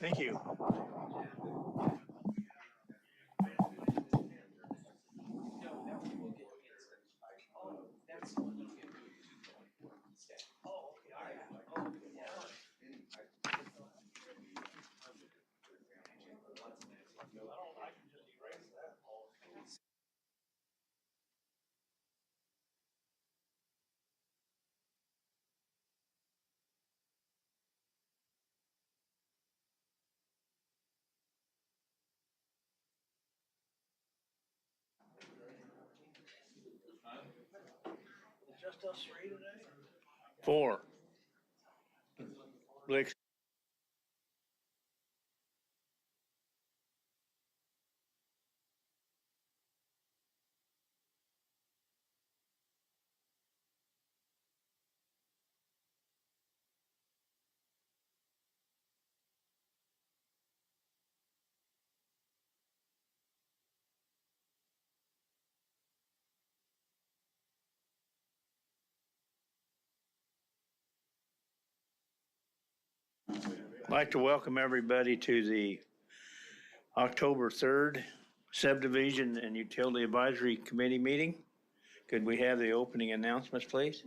Thank you. Just us three today? Four. Blake. I'd like to welcome everybody to the October 3rd Subdivision and Utility Advisory Committee meeting. Could we have the opening announcements, please?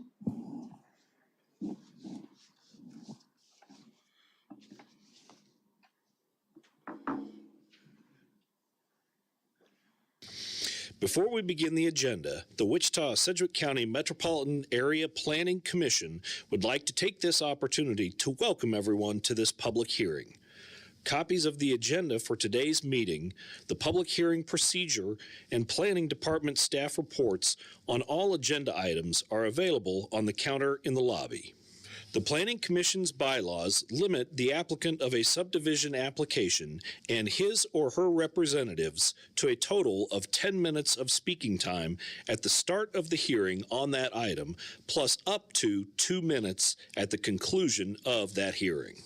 Before we begin the agenda, the Wichita-Sedgwick County Metropolitan Area Planning Commission would like to take this opportunity to welcome everyone to this public hearing. Copies of the agenda for today's meeting, the public hearing procedure, and Planning Department staff reports on all agenda items are available on the counter in the lobby. The Planning Commission's bylaws limit the applicant of a subdivision application and his or her representatives to a total of 10 minutes of speaking time at the start of the hearing on that item, plus up to 2 minutes at the conclusion of that hearing.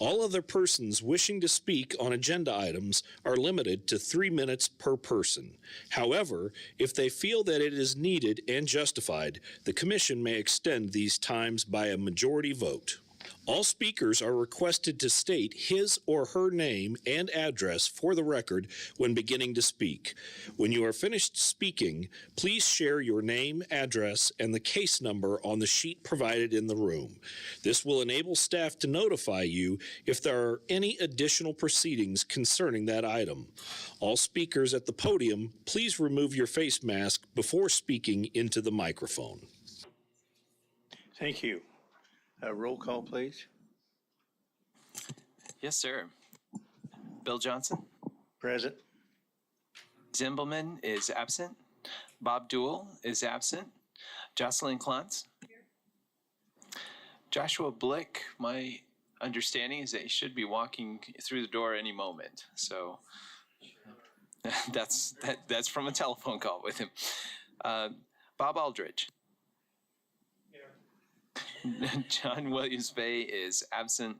All other persons wishing to speak on agenda items are limited to 3 minutes per person. However, if they feel that it is needed and justified, the Commission may extend these times by a majority vote. All speakers are requested to state his or her name and address for the record when beginning to speak. When you are finished speaking, please share your name, address, and the case number on the sheet provided in the room. This will enable staff to notify you if there are any additional proceedings concerning that item. All speakers at the podium, please remove your face mask before speaking into the microphone. Thank you. Roll call, please. Yes, sir. Bill Johnson. Present. Zimbelman is absent. Bob Duell is absent. Jocelyn Klontz. Joshua Blick, my understanding is that he should be walking through the door any moment. So that's from a telephone call with him. Bob Aldridge. John Williams-Bay is absent.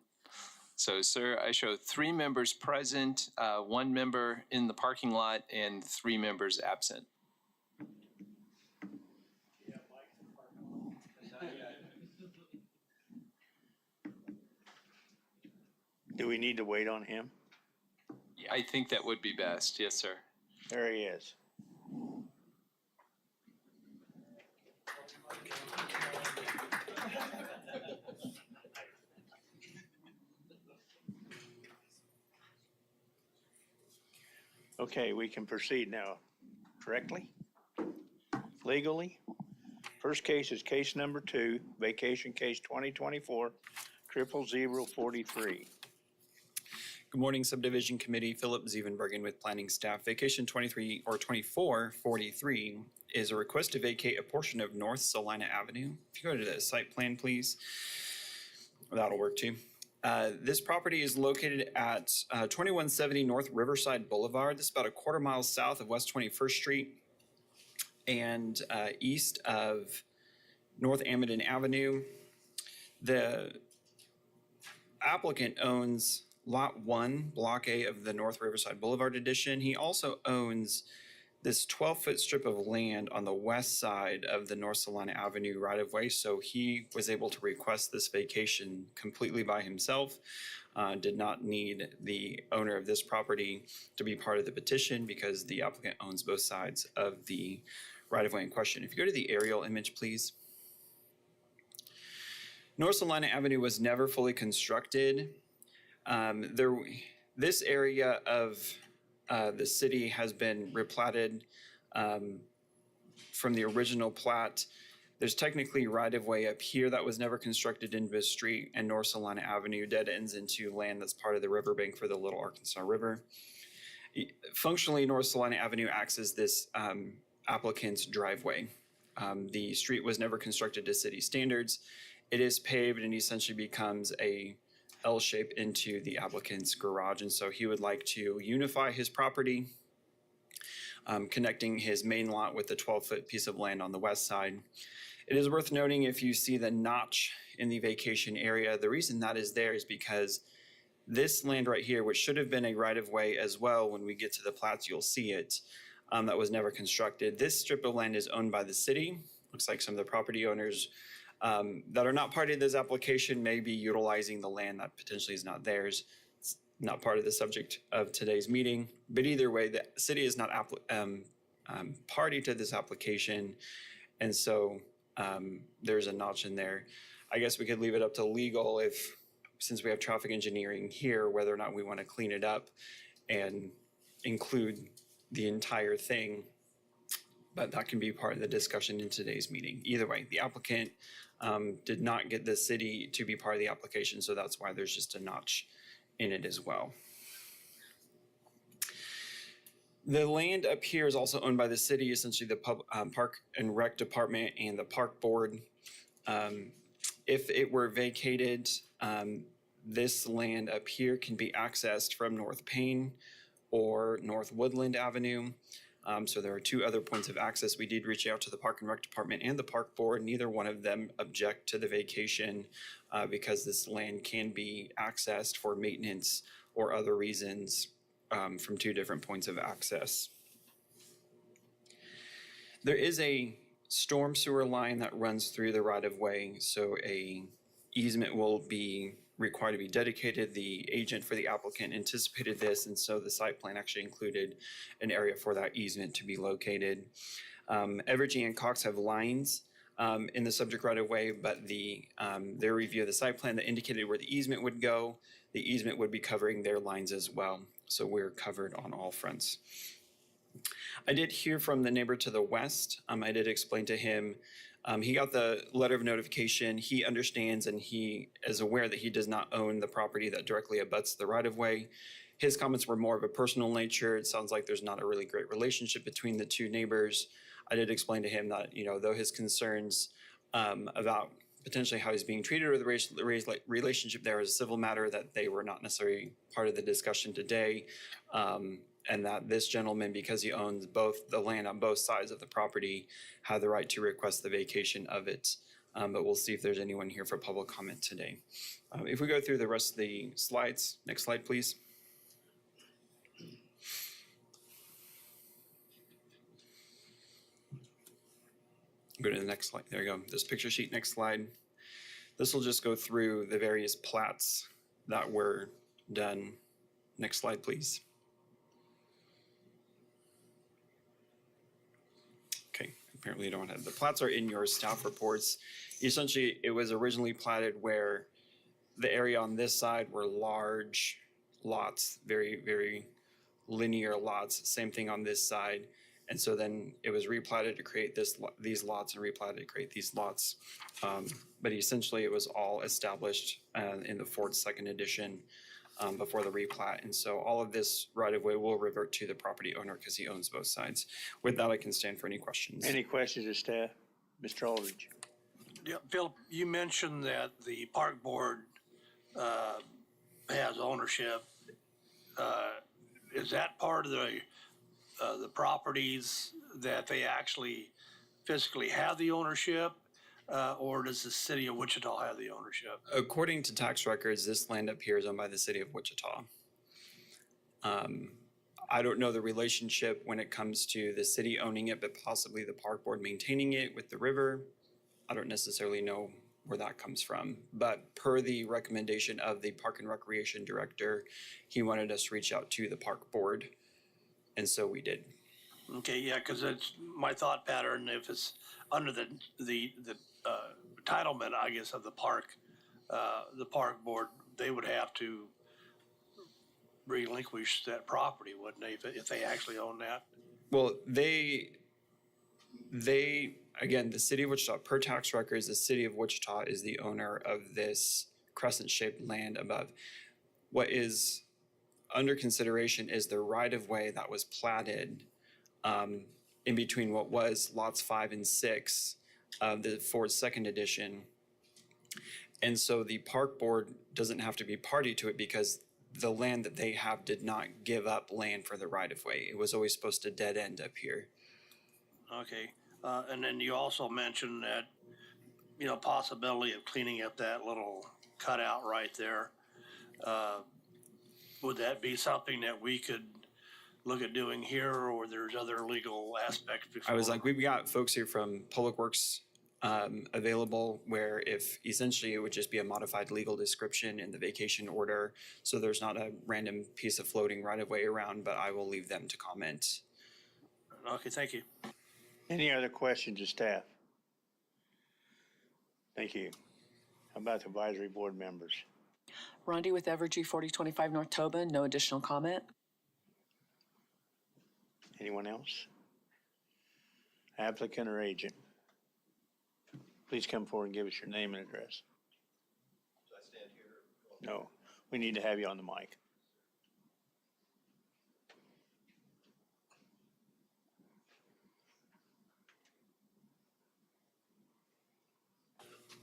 So, sir, I show 3 members present, 1 member in the parking lot, and 3 members absent. Do we need to wait on him? Yeah, I think that would be best. Yes, sir. There he is. Okay, we can proceed now. Correctly? Legally? First case is case number 2, vacation case 2024-00043. Good morning, Subdivision Committee. Philip Zievenbergen with Planning Staff. Vacation 2443 is a request to vacate a portion of North Salina Avenue. If you go to the site plan, please, that'll work too. This property is located at 2170 North Riverside Boulevard. This is about a quarter mile south of West 21st Street and east of North Amidon Avenue. The applicant owns Lot 1, Block A of the North Riverside Boulevard Edition. He also owns this 12-foot strip of land on the west side of the North Salina Avenue right-of-way. So he was able to request this vacation completely by himself, did not need the owner of this property to be part of the petition because the applicant owns both sides of the right-of-way in question. If you go to the aerial image, please. North Salina Avenue was never fully constructed. This area of the city has been replatted from the original plat. There's technically right-of-way up here that was never constructed into a street, and North Salina Avenue dead ends into land that's part of the riverbank for the Little Arkansas River. Functionally, North Salina Avenue acts as this applicant's driveway. The street was never constructed to city standards. It is paved and essentially becomes a L shape into the applicant's garage. And so he would like to unify his property, connecting his main lot with the 12-foot piece of land on the west side. It is worth noting, if you see the notch in the vacation area, the reason that is there is because this land right here, which should have been a right-of-way as well, when we get to the plats, you'll see it, that was never constructed. This strip of land is owned by the city. Looks like some of the property owners that are not part of this application may be utilizing the land that potentially is not theirs. It's not part of the subject of today's meeting, but either way, the city is not party to this application, and so there's a notch in there. I guess we could leave it up to legal since we have traffic engineering here, whether or not we want to clean it up and include the entire thing, but that can be part of the discussion in today's meeting. Either way, the applicant did not get the city to be part of the application, so that's why there's just a notch in it as well. The land up here is also owned by the city, essentially the Park and Rec Department and the Park Board. If it were vacated, this land up here can be accessed from North Payne or North Woodland Avenue. So there are two other points of access. We did reach out to the Park and Rec Department and the Park Board. Neither one of them object to the vacation because this land can be accessed for maintenance or other reasons from two different points of access. There is a storm sewer line that runs through the right-of-way, so a easement will be required to be dedicated. The agent for the applicant anticipated this, and so the site plan actually included an area for that easement to be located. Evergy and Cox have lines in the subject right-of-way, but their review of the site plan that indicated where the easement would go, the easement would be covering their lines as well. So we're covered on all fronts. I did hear from the neighbor to the west. I did explain to him, he got the letter of notification. He understands and he is aware that he does not own the property that directly abuts the right-of-way. His comments were more of a personal nature. It sounds like there's not a really great relationship between the two neighbors. I did explain to him that, though his concerns about potentially how he's being treated or the relationship there is a civil matter, that they were not necessarily part of the discussion today. And that this gentleman, because he owns both the land on both sides of the property, had the right to request the vacation of it. But we'll see if there's anyone here for public comment today. If we go through the rest of the slides, next slide, please. Go to the next slide. There you go. This picture sheet, next slide. This will just go through the various plats that were done. Next slide, please. Okay, apparently you don't have, the plats are in your staff reports. Essentially, it was originally platted where the area on this side were large lots, very, very linear lots. Same thing on this side. And so then it was replatted to create these lots and replatted to create these lots. But essentially it was all established in the Ford's second edition before the replat. And so all of this right-of-way will revert to the property owner because he owns both sides. With that, I can stand for any questions. Any questions of staff? Mr. Aldridge? Yeah, Philip, you mentioned that the park board has ownership. Is that part of the properties that they actually physically have the ownership, or does the city of Wichita have the ownership? According to tax records, this land up here is owned by the city of Wichita. I don't know the relationship when it comes to the city owning it, but possibly the park board maintaining it with the river. I don't necessarily know where that comes from, but per the recommendation of the Park and Recreation Director, he wanted us to reach out to the park board, and so we did. Okay, yeah, because it's my thought pattern, if it's under the entitlement, I guess, of the park board, they would have to relinquish that property, wouldn't they, if they actually own that? Well, they, again, the city of Wichita, per tax records, the city of Wichita is the owner of this crescent-shaped land above. What is under consideration is the right-of-way that was platted in between what was lots 5 and 6 of the Ford Second Edition. And so the park board doesn't have to be party to it because the land that they have did not give up land for the right-of-way. It was always supposed to dead end up here. Okay, and then you also mentioned that, possibility of cleaning up that little cutout right there. Would that be something that we could look at doing here, or there's other legal aspects before? I was like, we've got folks here from Public Works available, where if essentially it would just be a modified legal description in the vacation order, so there's not a random piece of floating right of way around, but I will leave them to comment. Okay, thank you. Any other questions of staff? Thank you. How about the advisory board members? Rondi with Evergy 4025 North Tobin, no additional comment. Anyone else? Applicant or agent? Please come forward and give us your name and address. Should I stand here? No, we need to have you on the mic.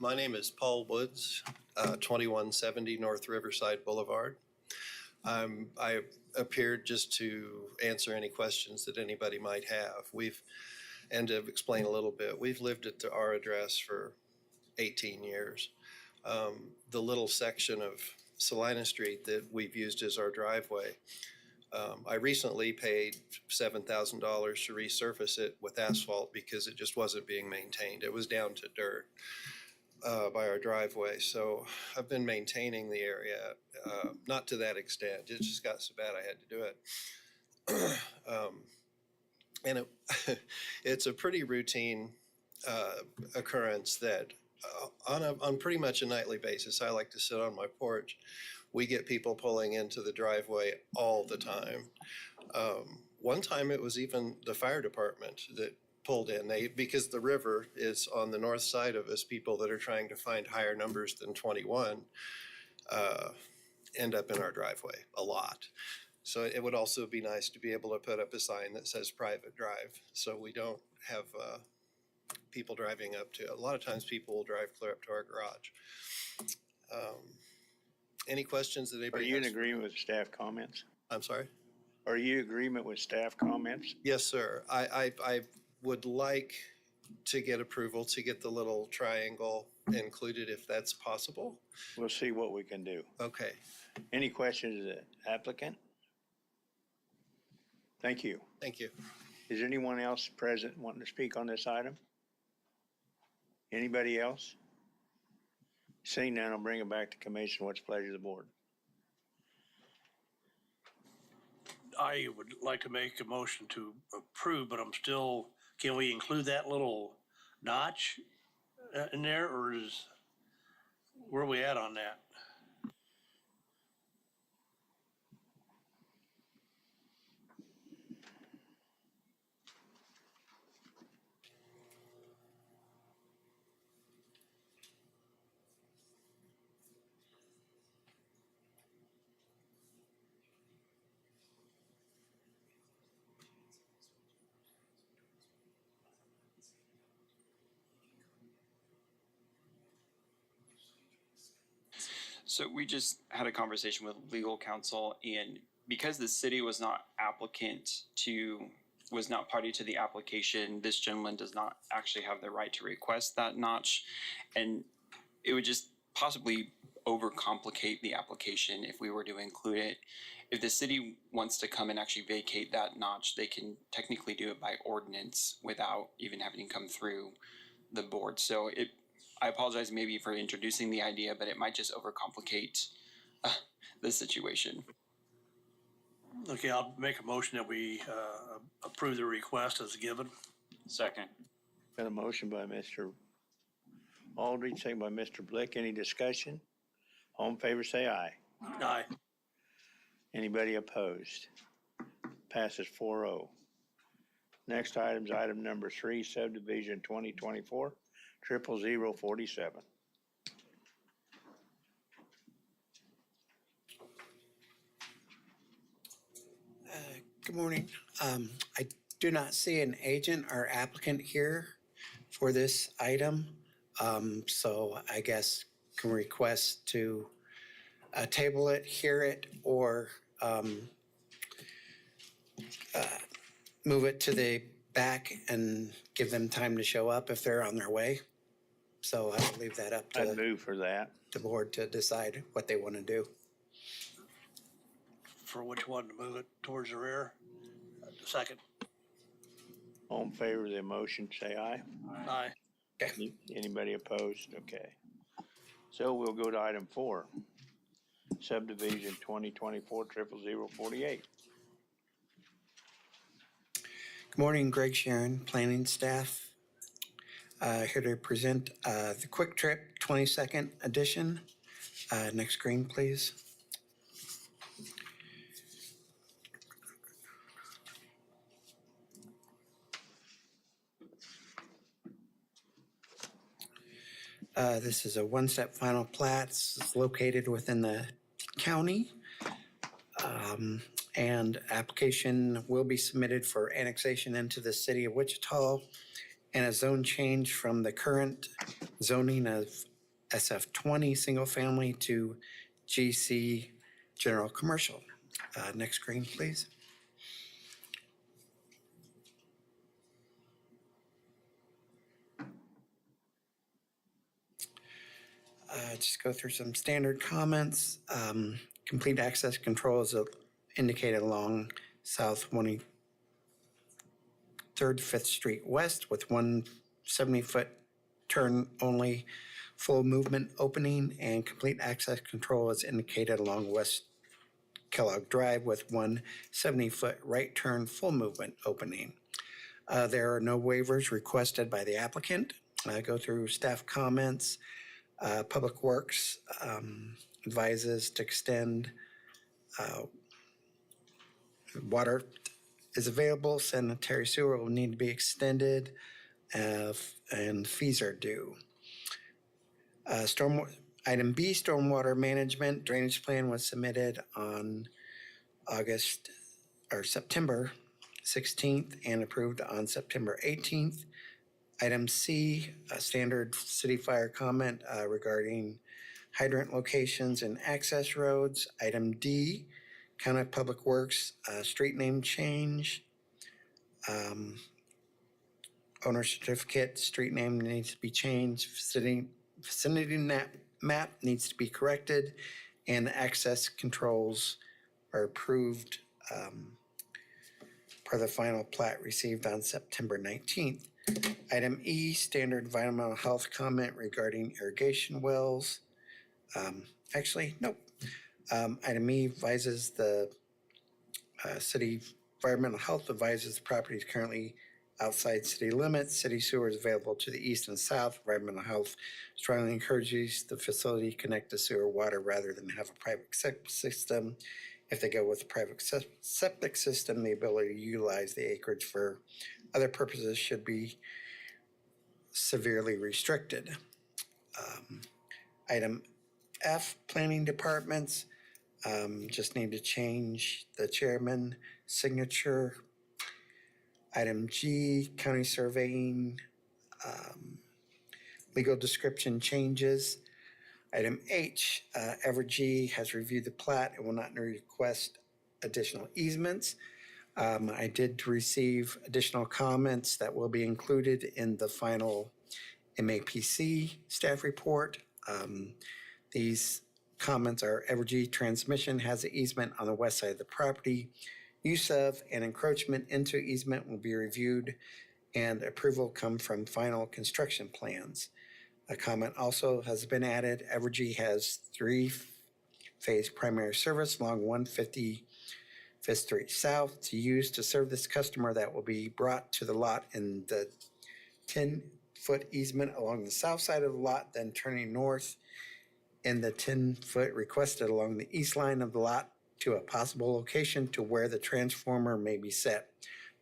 My name is Paul Woods, 2170 North Riverside Boulevard. I appeared just to answer any questions that anybody might have. And to explain a little bit, we've lived at our address for 18 years. The little section of Salina Street that we've used as our driveway, I recently paid $7,000 to resurface it with asphalt because it just wasn't being maintained. It was down to dirt by our driveway. So I've been maintaining the area, not to that extent. It just got so bad I had to do it. And it's a pretty routine occurrence that on pretty much a nightly basis, I like to sit on my porch. We get people pulling into the driveway all the time. One time it was even the fire department that pulled in. Because the river is on the north side of us, people that are trying to find higher numbers than 21 end up in our driveway a lot. So it would also be nice to be able to put up a sign that says private drive, so we don't have people driving up to. A lot of times people will drive clear up to our garage. Any questions that anybody has? Are you in agreement with staff comments? I'm sorry? Are you in agreement with staff comments? Yes, sir. I would like to get approval to get the little triangle included if that's possible. We'll see what we can do. Okay. Any questions of the applicant? Thank you. Thank you. Is anyone else present wanting to speak on this item? Anybody else? Seeing none, I'll bring it back to commission. What's the pleasure of the board? I would like to make a motion to approve, but I'm still, can we include that little notch in there, or where are we at on that? So we just had a conversation with legal counsel, and because the city was not party to the application, this gentleman does not actually have the right to request that notch. And it would just possibly overcomplicate the application if we were to include it. if the city wants to come and actually vacate that notch, they can technically do it by ordinance without even having to come through the board. So I apologize maybe for introducing the idea, but it might just overcomplicate the situation. Okay, I'll make a motion that we approve the request as given. Second. Got a motion by Mr. Aldridge, second by Mr. Blick. Any discussion? All in favor, say aye. Aye. Anybody opposed? Passes 4-0. Next item is item number 3, subdivision 2024 00047. Good morning. I do not see an agent or applicant here for this item. So I guess can request to table it, hear it, or move it to the back and give them time to show up if they're on their way. So I will leave that up I'd to move for that. the board to decide what they want to do. For which one, to move it towards the rear? Second. All in favor of the motion, say aye. Aye. Anybody opposed? Okay. So we'll go to item 4, subdivision 2024 00048. Good morning, Greg Sharon, planning staff. Here to present the Quick Trip 22nd edition. Next screen, please. This is a one-step final plat. It's located within the county. And application will be submitted for annexation into the city of Wichita and a zone change from the current zoning of SF20 single family to GC general commercial. Next screen, please. Just go through some standard comments. Complete access control is indicated along South 23rd 5th Street West with 170-foot turn only full movement opening, and complete access control is indicated along West Kellogg Drive with 170-foot right turn full movement opening. There are no waivers requested by the applicant. Go through staff comments. Public Works advises to extend water is available, sanitary sewer will need to be extended, and fees are due. Item B, stormwater management drainage plan was submitted on September 16th and approved on September 18th. Item C, a standard city fire comment regarding hydrant locations and access roads. Item D, County Public Works, street name change. Owner certificate, street name needs to be changed. Vicinity map needs to be corrected, and access controls are approved per the final plat received on September 19th. Item E, standard environmental health comment regarding irrigation wells. Item E advises the city environmental health advises the property is currently outside city limits. City sewer is available to the east and south. Environmental health strongly encourages the facility to connect to sewer water rather than have a private septic system. If they go with a private septic system, the ability to utilize the acreage for other purposes should be severely restricted. Item F, planning departments, just need to change the chairman signature. Item G, county surveying, legal description changes. Item H, Evergy has reviewed the plat and will not request additional easements. I did receive additional comments that will be included in the final MAPC staff report. These comments are Evergy Transmission has an easement on the west side of the property. Use of and encroachment into easement will be reviewed and approval come from final construction plans. A comment also has been added. Evergy has three-phase primary service along 155th Street South to use to serve this customer that will be brought to the lot in the 10-foot easement along the south side of the lot, then turning north in the 10-foot requested along the east line of the lot to a possible location to where the transformer may be set.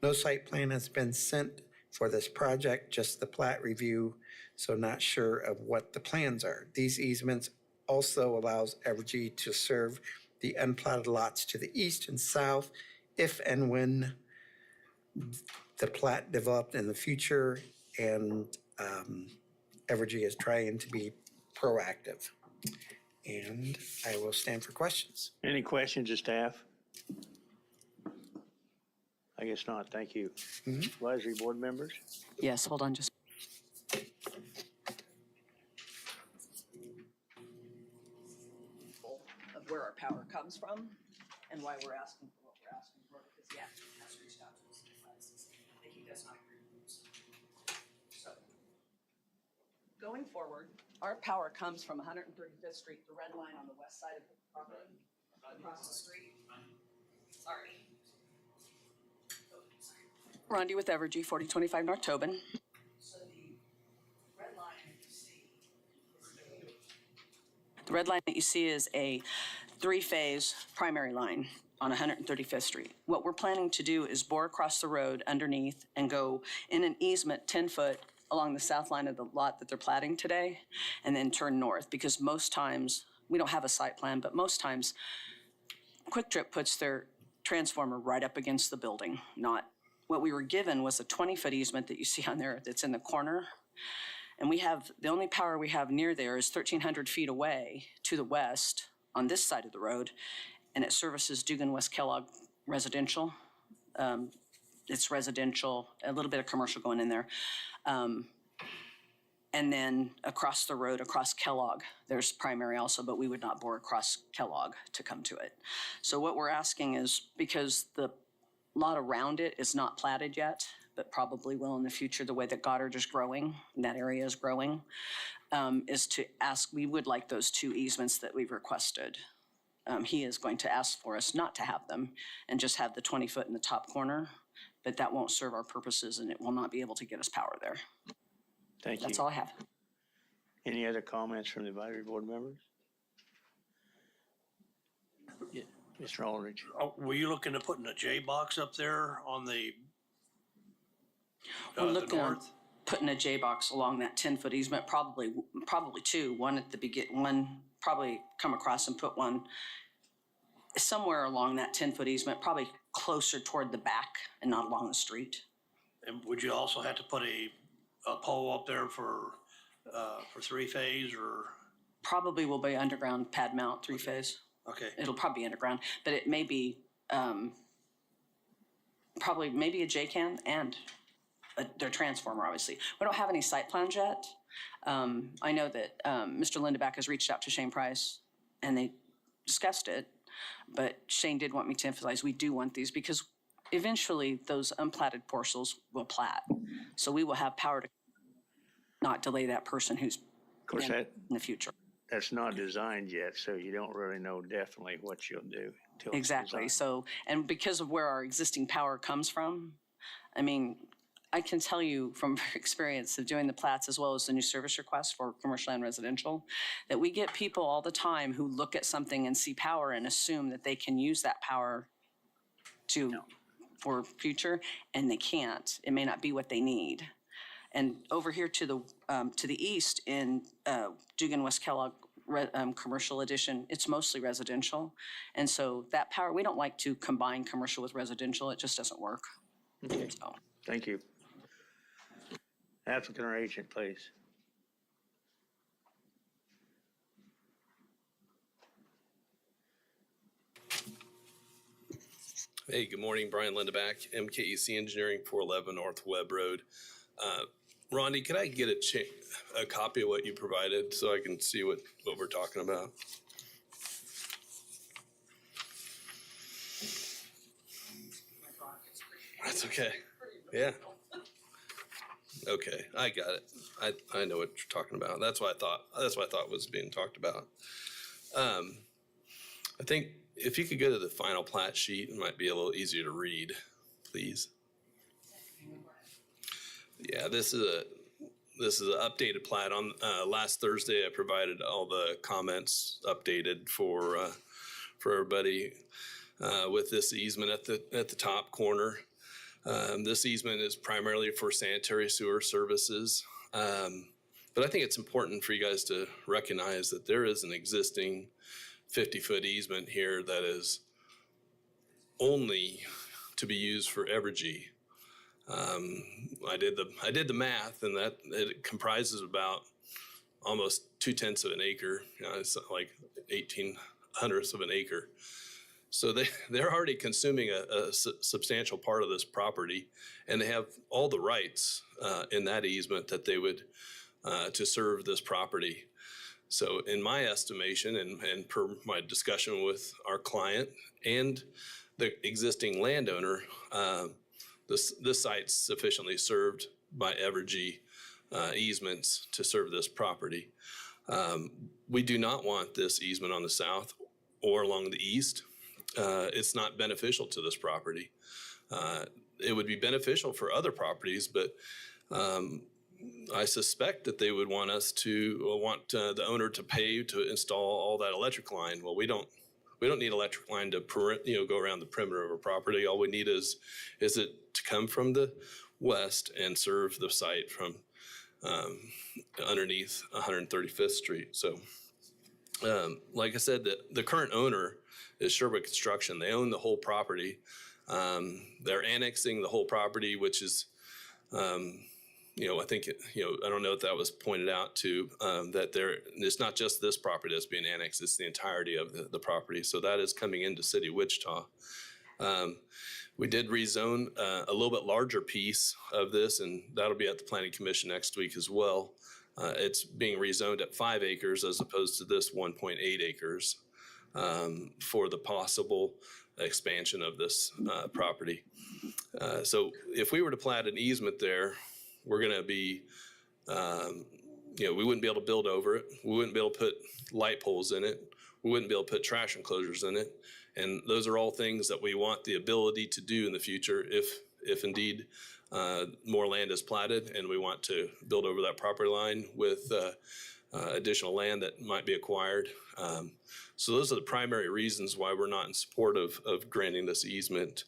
No site plan has been sent for this project, just the plat review, so not sure of what the plans are. These easements also allows Evergy to serve the unplatted lots to the east and south if and when the plat developed in the future, and Evergy is trying to be proactive. And I will stand for questions. Any questions of staff? I guess not. Thank you. Advisory board members? Yes, hold on just. Of where our power comes from and why we're asking for what we're asking for, because the applicant has reached out to us and advised that he does not agree with this. So, going forward, our power comes from 135th Street, the red line on the west side of the property, across the street. Sorry. Rondi with Evergy, 4025 North Tobin. So the red line that you see is a three-phase primary line on 135th Street. What we're planning to do is bore across the road underneath and go in an easement 10 foot along the south line of the lot that they're platting today, and then turn north, because most times, we don't have a site plan, but most times Quick Trip puts their transformer right up against the building. Not, what we were given was a 20-foot easement that you see on there that's in the corner. And we have, the only power we have near there is 1,300 feet away to the west on this side of the road, and it services Dugan West Kellogg residential. It's residential, a little bit of commercial going in there. And then across the road, across Kellogg, there's primary also, but we would not bore across Kellogg to come to it. So what we're asking is, because the lot around it is not platted yet, but probably will in the future, the way that Goddard is growing, and that area is growing, is to ask, we would like those two easements that we've requested. He is going to ask for us not to have them and just have the 20 foot in the top corner, but that won't serve our purposes and it will not be able to get us power there. Thank you. That's all I have. Any other comments from the advisory board members? Yeah, Mr. Aldridge. Were you looking at putting a J box up there on the We're looking at north? putting a J box along that 10-foot easement, probably two, one at the beginning, one probably come across and put one somewhere along that 10-foot easement, probably closer toward the back and not along the street. And would you also have to put a pole up there for three-phase or? Probably will be underground pad mount, three-phase. Okay. It'll probably be underground, but it may be probably maybe a J-can and their transformer, obviously. We don't have any site plans yet. I know that Mr. Lindeback has reached out to Shane Price and they discussed it, but Shane did want me to emphasize we do want these because eventually those unplatted parcels will plat. So we will have power to not delay that person who's Of course, in the future. that's not designed yet, so you don't really know definitely what you'll do until it's Exactly. designed. So, and because of where our existing power comes from, I mean, I can tell you from experience of doing the plats as well as the new service requests for commercial and residential, that we get people all the time who look at something and see power and assume that they can use that power for future, and they can't. It may not be what they need. And over here to the east in Dugan West Kellogg commercial edition, it's mostly residential. And so that power, we don't like to combine commercial with residential. It just doesn't work. Okay, So, thank you. Applicant or agent, please. Hey, good morning, Brian Lindeback, MKEC Engineering, 411 North Webb Road. Rondi, could I get a copy of what you provided so I can see what we're talking about? That's okay. Yeah. Okay, I got it. I know what you're talking about. That's what I thought was being talked about. I think if you could go to the final plat sheet, it might be a little easier to read, please. Yeah, this is an updated plat. On last Thursday, I provided all the comments updated for everybody with this easement at the top corner. This easement is primarily for sanitary sewer services. But I think it's important for you guys to recognize that there is an existing 50-foot easement here that is only to be used for Evergy. I did the math, and that it comprises about almost 2/10 of an acre. It's like 1/18 of an acre. So they're already consuming a substantial part of this property, and they have all the rights in that easement that they would to serve this property. So in my estimation, and per my discussion with our client and the existing landowner, this site's sufficiently served by Evergy easements to serve this property. We do not want this easement on the south or along the east. It's not beneficial to this property. It would be beneficial for other properties, but I suspect that they would want us to want the owner to pay to install all that electric line. Well, we don't need electric line to go around the perimeter of our property. All we need is it to come from the west and serve the site from underneath 135th Street. So, like I said, the current owner is Sherwood Construction. They own the whole property. They're annexing the whole property, which is, I think, I don't know if that was pointed out to, that it's not just this property that's being annexed, it's the entirety of the property. So that is coming into City of Wichita. We did rezone a little bit larger piece of this, and that'll be at the Planning Commission next week as well. It's being rezoned at 5 acres as opposed to this 1.8 acres for the possible expansion of this property. So if we were to plat an easement there, we're going to be, we wouldn't be able to build over it. We wouldn't be able to put light poles in it. We wouldn't be able to put trash enclosures in it. And those are all things that we want the ability to do in the future if indeed more land is platted and we want to build over that property line with additional land that might be acquired. So those are the primary reasons why we're not in support of granting this easement.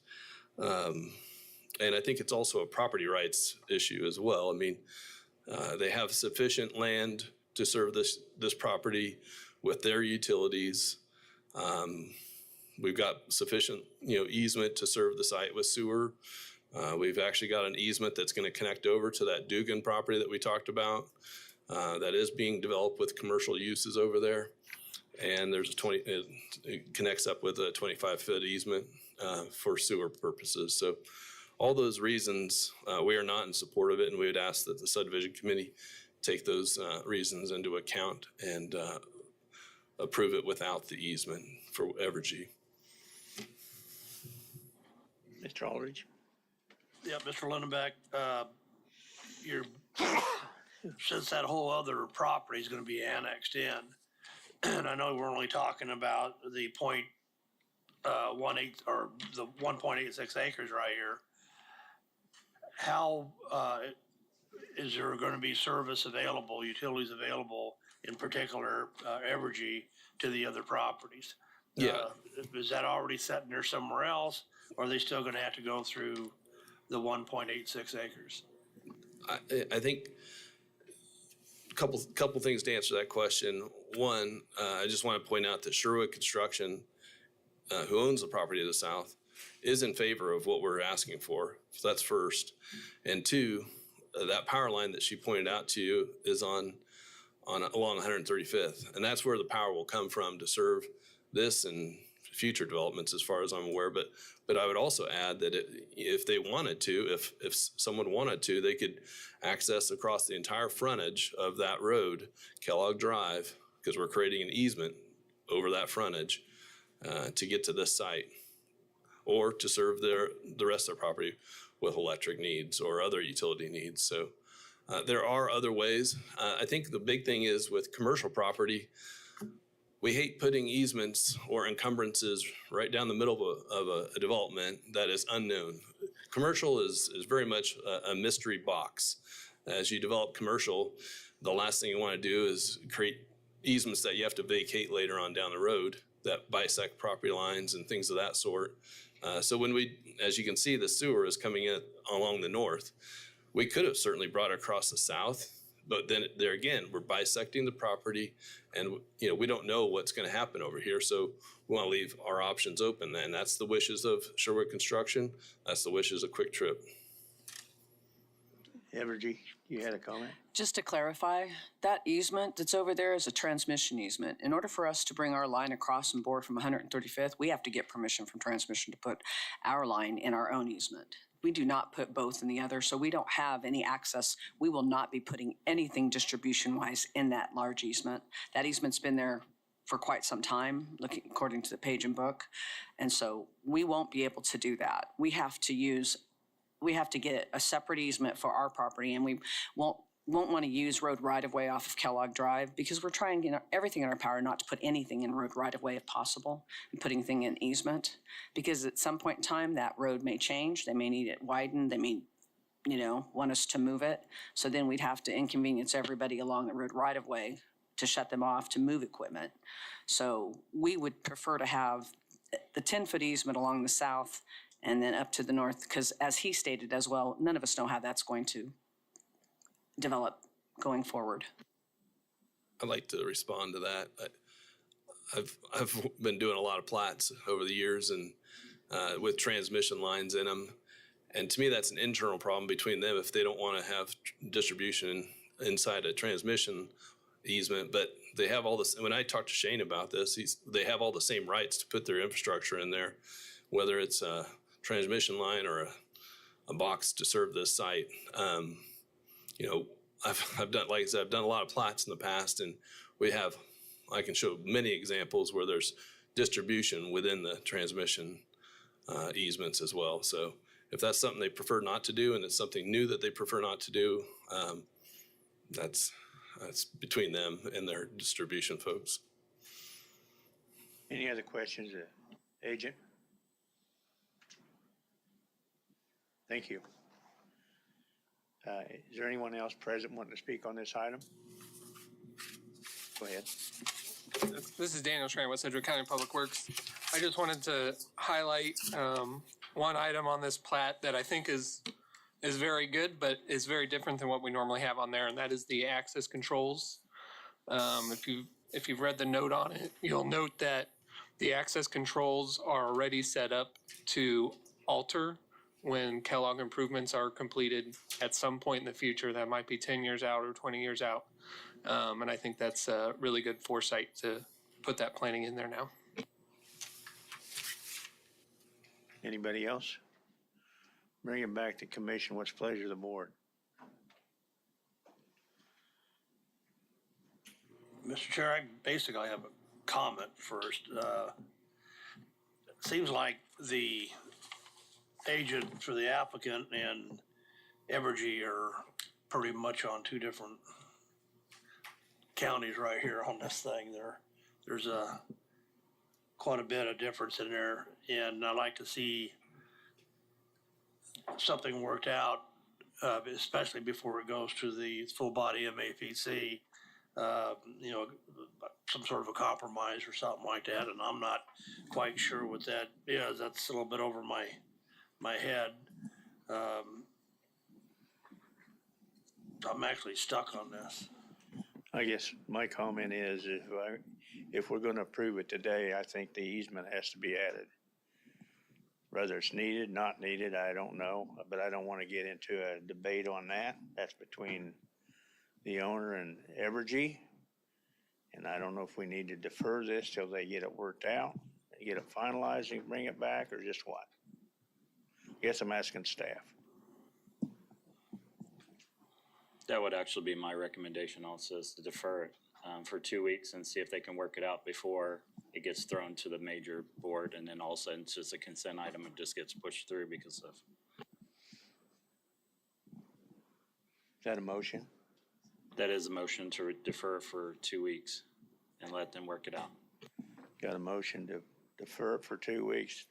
And I think it's also a property rights issue as well. I mean, they have sufficient land to serve this property with their utilities. We've got sufficient, easement to serve the site with sewer. We've actually got an easement that's going to connect over to that Dugan property that we talked about. That is being developed with commercial uses over there. And there's it connects up with a 25-foot easement for sewer purposes. So all those reasons, we are not in support of it, and we would ask that the subdivision committee take those reasons into account and approve it without the easement for Evergy. Mr. Aldridge? Yeah, Mr. Lindenbeck, since that whole other property is gonna be annexed in, and I know we're only talking about the 0.18 or the 1.86 acres right here. How is there gonna be service available, utilities available, in particular, Evergy, to the other properties? Yeah. Is that already set in there somewhere else, or are they still gonna have to go through the 1.86 acres? I think a couple things to answer that question. One, I just want to point out that Sherwood Construction, who owns the property to the south, is in favor of what we're asking for. So that's first. And two, that power line that she pointed out to you is along 135th, and that's where the power will come from to serve this and future developments, as far as I'm aware. But I would also add that if they wanted to, if someone wanted to, they could access across the entire frontage of that road, Kellogg Drive, because we're creating an easement over that frontage to get to this site. or to serve the rest of their property with electric needs or other utility needs. So there are other ways. I think the big thing is with commercial property, we hate putting easements or encumbrances right down the middle of a development that is unknown. Commercial is very much a mystery box. As you develop commercial, the last thing you want to do is create easements that you have to vacate later on down the road that bisect property lines and things of that sort. So when as you can see, the sewer is coming in along the north. We could have certainly brought it across the south, but then there again, we're bisecting the property, and we don't know what's going to happen over here. So we want to leave our options open, and that's the wishes of Sherwood Construction. That's the wishes of Quick Trip. Evergy, you had a comment? Just to clarify, that easement that's over there is a transmission easement. In order for us to bring our line across and bore from 135th, we have to get permission from transmission to put our line in our own easement. We do not put both in the other, so we don't have any access. We will not be putting anything distribution-wise in that large easement. That easement's been there for quite some time, according to the page and book. And so we won't be able to do that. We have to get a separate easement for our property, and we won't want to use road right-of-way off of Kellogg Drive because we're trying everything in our power not to put anything in road right-of-way if possible and putting thing in easement, because at some point in time that road may change. They may need it widened. They may, want us to move it. So then we'd have to inconvenience everybody along the road right-of-way to shut them off to move equipment. So we would prefer to have the 10-foot easement along the south and then up to the north, because as he stated as well, none of us know how that's going to develop going forward. I'd like to respond to that. I've been doing a lot of plats over the years and with transmission lines in them. And to me, that's an internal problem between them if they don't want to have distribution inside a transmission easement. But they have all this. When I talked to Shane about this, they have all the same rights to put their infrastructure in there, whether it's a transmission line or a box to serve this site. I've done, like I said, I've done a lot of plats in the past, and I can show many examples where there's distribution within the transmission easements as well. So if that's something they prefer not to do, and it's something new that they prefer not to do, that's between them and their distribution folks. Any other questions, Agent? Thank you. Is there anyone else present wanting to speak on this item? Go ahead. This is Daniel Schrein with Sedgwick County Public Works. I just wanted to highlight one item on this plat that I think is very good, but is very different than what we normally have on there, and that is the access controls. If you've read the note on it, you'll note that the access controls are already set up to alter when Kellogg improvements are completed at some point in the future. That might be 10 years out or 20 years out. And I think that's a really good foresight to put that planning in there now. Anybody else? Bring it back to commission. What's the pleasure of the board? Mr. Chair, I basically have a comment first. It seems like the agent for the applicant and Evergy are pretty much on two different counties right here on this thing. There's quite a bit of difference in there, and I'd like to see something worked out, especially before it goes to the full body MAPC. Some sort of a compromise or something like that, and I'm not quite sure what that is. That's a little bit over my head. I'm actually stuck on this. I guess my comment is if we're going to approve it today, I think the easement has to be added. Whether it's needed, not needed, I don't know, but I don't want to get into a debate on that. That's between the owner and Evergy. And I don't know if we need to defer this till they get it worked out, get it finalized and bring it back, or just what? Guess I'm asking staff. That would actually be my recommendation also, is to defer it for 2 weeks and see if they can work it out before it gets thrown to the major board, and then all of a sudden it's just a consent item and just gets pushed through because of. Is that a motion? That is a motion to defer for 2 weeks and let them work it out. Got a motion to defer it for 2 weeks.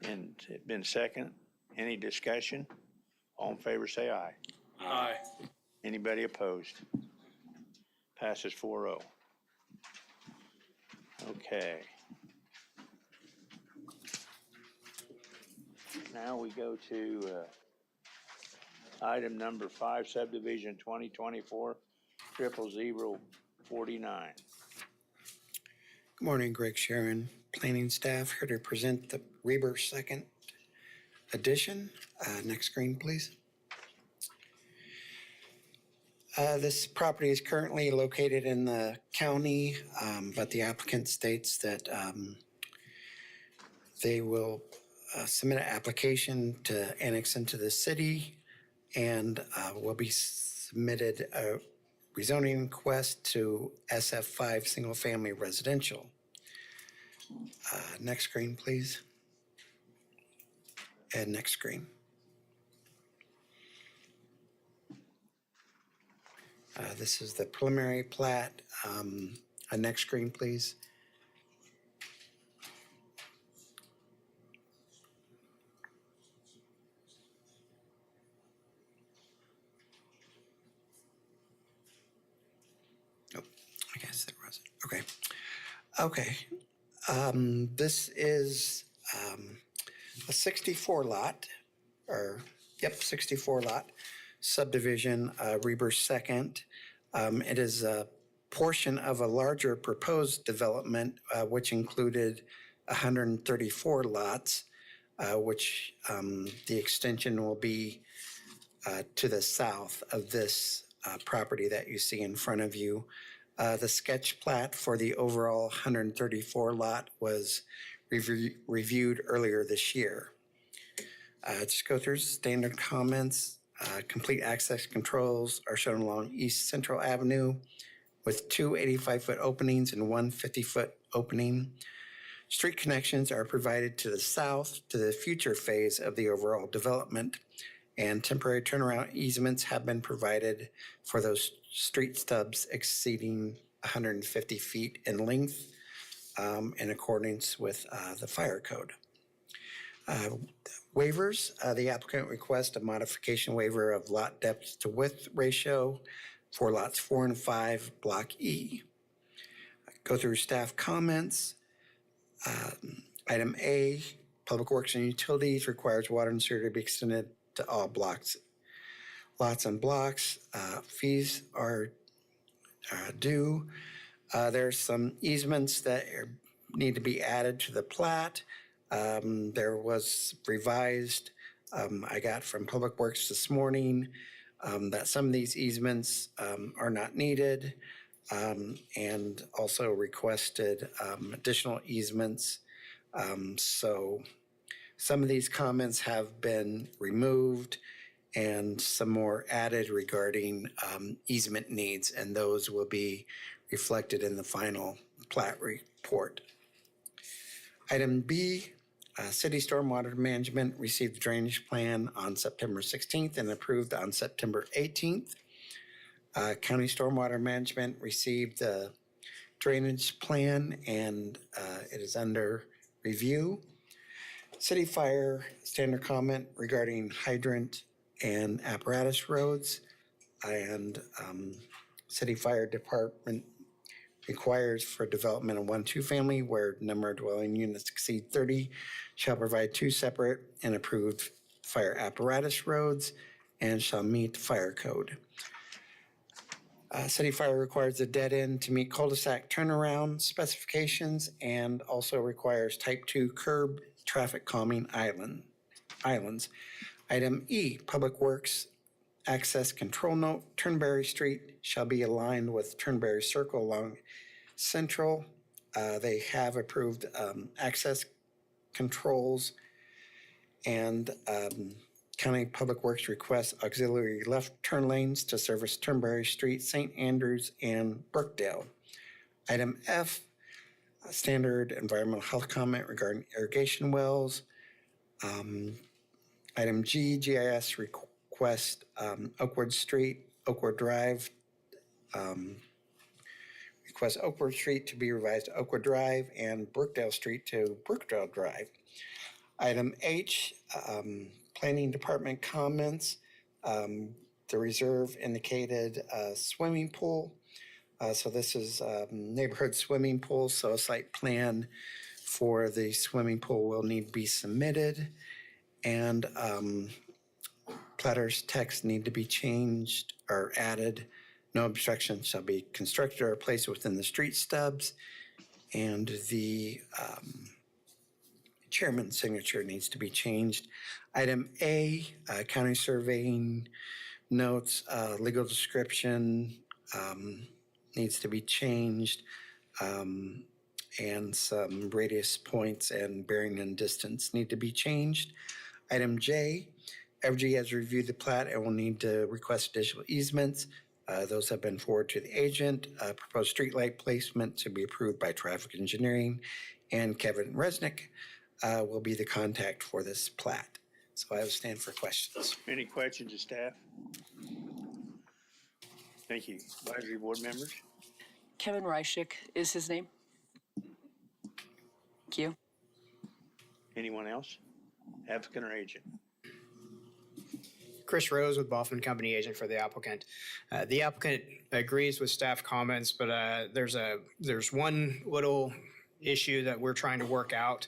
And it's been second. Any discussion? All in favor, say aye. Aye. Anybody opposed? Passes 4-0. Okay. Now we go to item number 5, subdivision 2024-00049. Good morning, Greg Sharon, planning staff, here to present the Reber second edition. Next screen, please. This property is currently located in the county, but the applicant states that they will submit an application to annex into the city and will be submitted a rezoning request to SF5 single-family residential. Next screen, please. And next screen. This is the preliminary plat. Next screen, please. Oh, I guess there wasn't. Okay. Okay. This is a 64 lot, or yep, 64 lot subdivision, Reber second. It is a portion of a larger proposed development, which included 134 lots, which the extension will be to the south of this property that you see in front of you. The sketch plat for the overall 134 lot was reviewed earlier this year. Just go through standard comments. Complete access controls are shown along East Central Avenue with 2 85-foot openings and 1 50-foot opening. Street connections are provided to the south to the future phase of the overall development, and temporary turnaround easements have been provided for those street stubs exceeding 150 feet in length in accordance with the fire code. Waivers, the applicant requests a modification waiver of lot depth to width ratio for lots 4 and 5, Block E. Go through staff comments. Item A, Public Works and Utilities requires water and sewer to be extended to all blocks. Lots and blocks, fees are due. There's some easements that need to be added to the plat. There was revised, I got from Public Works this morning, that some of these easements are not needed, and also requested additional easements. So some of these comments have been removed and some more added regarding easement needs, and those will be reflected in the final plat report. Item B, City Stormwater Management received the drainage plan on September 16th and approved on September 18th. County Stormwater Management received the drainage plan and it is under review. City Fire standard comment regarding hydrant and apparatus roads, and City Fire Department requires for development of 1-2 family where number of dwelling units exceed 30 shall provide 2 separate and approved fire apparatus roads and shall meet fire code. City Fire requires a dead end to meet cul-de-sac turnaround specifications and also requires type 2 curb traffic calming islands. Item E, Public Works access control note, Turnberry Street shall be aligned with Turnberry Circle along Central. They have approved access controls, and County Public Works requests auxiliary left turn lanes to service Turnberry Street, St. Andrews, and Brookdale. Item F, standard environmental health comment regarding irrigation wells. Item G, GIS request Oakwood Drive. Request Oakwood Street to be revised to Oakwood Drive and Brookdale Street to Brookdale Drive. Item H, Planning Department comments. The reserve indicated swimming pool. So this is neighborhood swimming pool, so a site plan for the swimming pool will need to be submitted. And platter's text need to be changed or added. No obstruction shall be constructed or placed within the street stubs. And the chairman's signature needs to be changed. Item A, county surveying notes, legal description needs to be changed. And some radius points and bearing and distance need to be changed. Item J, Evergy has reviewed the plat and will need to request additional easements. Those have been forwarded to the agent. Proposed streetlight placement to be approved by traffic engineering, and Kevin Resnick will be the contact for this plat. So I will stand for questions. Any questions of staff? Thank you. Advisory board members? Kevin Reischick is his name. Thank you. Anyone else? Applicant or agent? Chris Rose with Boffman Company, agent for the applicant. The applicant agrees with staff comments, but there's one little issue that we're trying to work out.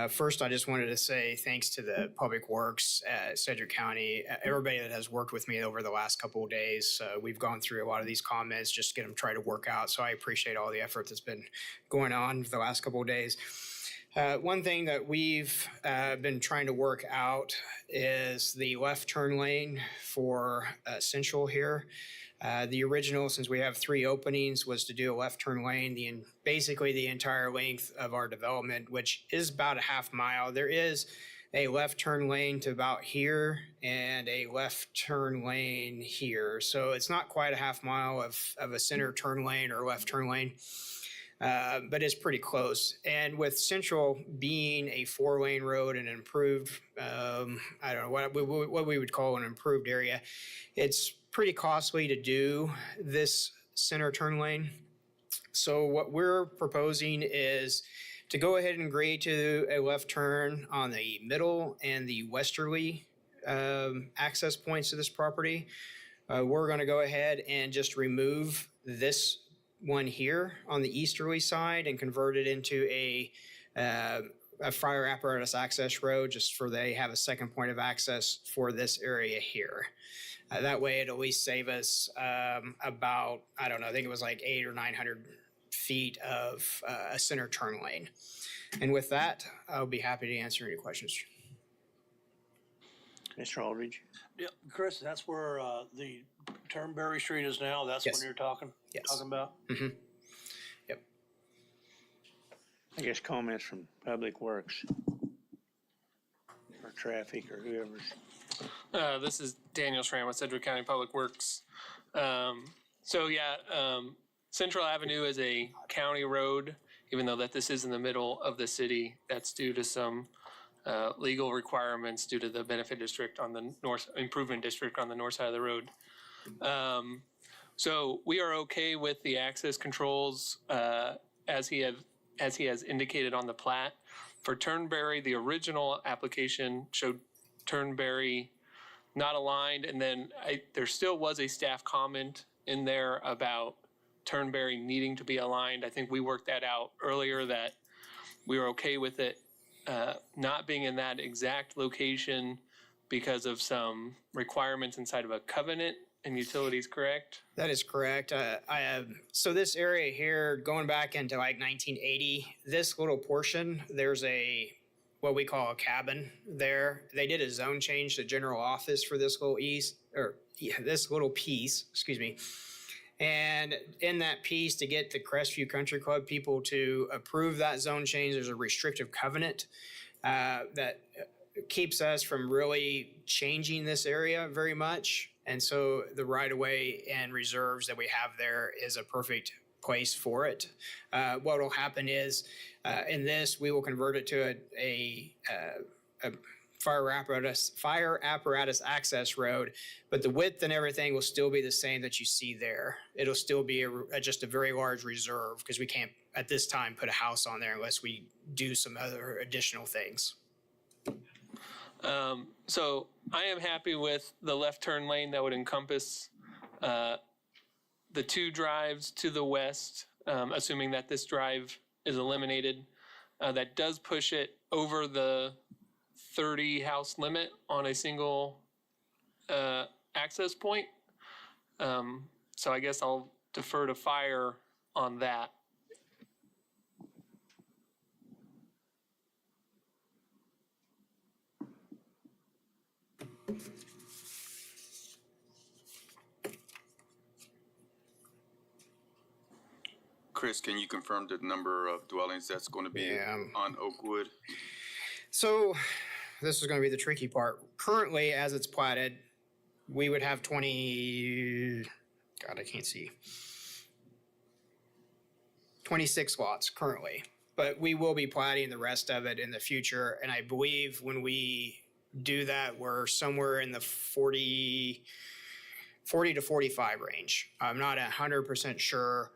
First, I just wanted to say thanks to the Public Works at Sedgwick County, everybody that has worked with me over the last couple of days. We've gone through a lot of these comments just to get them try to work out. So I appreciate all the effort that's been going on for the last couple of days. One thing that we've been trying to work out is the left turn lane for Central here. The original, since we have 3 openings, was to do a left turn lane basically the entire length of our development, which is about a half mile. There is a left turn lane to about here and a left turn lane here. So it's not quite a half mile of a center turn lane or left turn lane. But it's pretty close. And with Central being a 4-lane road and an improved, I don't know what we would call an improved area, it's pretty costly to do this center turn lane. So what we're proposing is to go ahead and agree to a left turn on the middle and the westerly access points to this property. We're going to go ahead and just remove this one here on the easterly side and convert it into a fire apparatus access road, just for they have a second point of access for this area here. That way it'll at least save us about, I don't know, I think it was like 800 or 900 feet of a center turn lane. And with that, I'll be happy to answer any questions. Mr. Aldridge? Yeah, Chris, that's where the Turnberry Street is now. That's Yes. when you're talking about? Mm-hmm. Yep. I guess comments from Public Works or traffic or whoever's. This is Daniel Schramm with Sedgwick County Public Works. Central Avenue is a county road, even though that this is in the middle of the city. That's due to some legal requirements due to the benefit district on the north, improvement district on the north side of the road. So we are okay with the access controls as he has indicated on the plat. For Turnberry, the original application showed Turnberry not aligned, and then there still was a staff comment in there about Turnberry needing to be aligned. I think we worked that out earlier, that we were okay with it not being in that exact location because of some requirements inside of a covenant and utilities, correct? That is correct. So this area here, going back into like 1980, this little portion, there's what we call a cabin there. They did a zone change to general office for this little this little piece, excuse me. And in that piece, to get the Crestview Country Club people to approve that zone change, there's a restrictive covenant that keeps us from really changing this area very much. And so the right-of-way and reserves that we have there is a perfect place for it. What will happen is, in this, we will convert it to a fire apparatus access road, but the width and everything will still be the same that you see there. It'll still be just a very large reserve because we can't at this time put a house on there unless we do some other additional things. So I am happy with the left turn lane that would encompass the two drives to the west, assuming that this drive is eliminated. That does push it over the 30 house limit on a single access point. So I guess I'll defer to fire on that. Chris, can you confirm the number of dwellings that's going to be on Oakwood? So this is going to be the tricky part. Currently, as it's platted, we would have 26 lots currently, but we will be platting the rest of it in the future. And I believe when we do that, we're somewhere in the 40 to 45 range. I'm not 100% sure